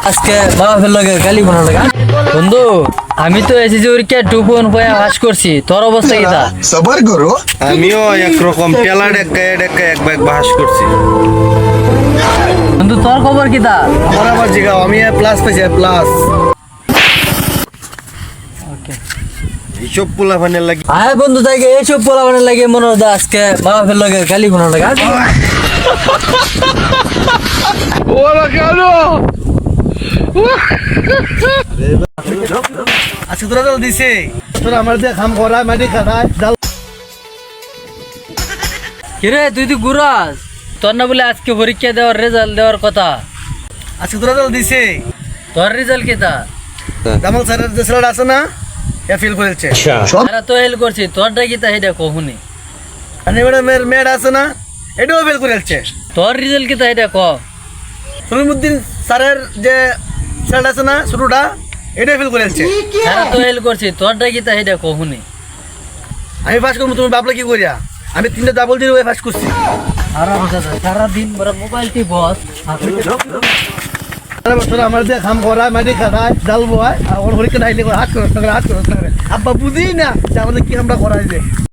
আজকে বাবা লগে গালি বানানো লাগা বন্ধু আমি তো এসেছি ওর কে টুপন পয়া হাস করছি তোর অবস্থা কি তা সবার করো আমিও একরকম পেলা ডেকায় এক ব্যাগ বাস করছি। বন্ধু তোর খবর কি তা আমার আবার জিগাও আমি প্লাস পেয়েছি প্লাস। এইসব পোলা ফানের লাগি আয় বন্ধু তাই এইসব পোলা বানানো লাগে মনে হয় আজকে বাবা লগে গালি বানানো লাগা আজকে তোরা তো দিছে তোরা আমার দিয়ে খাম করা মাটি খাটায় জাল কিরে তুই তো গুরাস তোর না বলে আজকে পরীক্ষা দেওয়ার রেজাল্ট দেওয়ার কথা আজকে তোরা তো দিছে তোর রেজাল্ট কি তা জামাল স্যারের যে ছেলেটা আছে না এ ফেল করেছে। তারা তো হেল করছি তোরটা কি তা এটা কহুনি আর ম্যাডামের মেয়েটা আছে না এটাও ফেল করেছে। তোর রেজাল্ট কি তা এটা ক সলিমুদ্দিন স্যারের যে ছেলেটা আছে না ছোটটা এটাও ফেল করেছে। তারা তো হেল করছি তোরটা কি তা এটা কহুনি আমি ফার্স্ট করবো তুমি ভাবলে কি করিয়া আমি তিনটা ডাবল দিয়ে ফার্স্ট করছি। সারাদিন বড় মোবাইল টি বস তোরা আমার দিয়ে খাম করা মাটি খাটায় জাল বয় আর ওর হরিকে নাইলে হাত করো আব্বা বুঝি না যে আমাদের কি আমরা করাই যে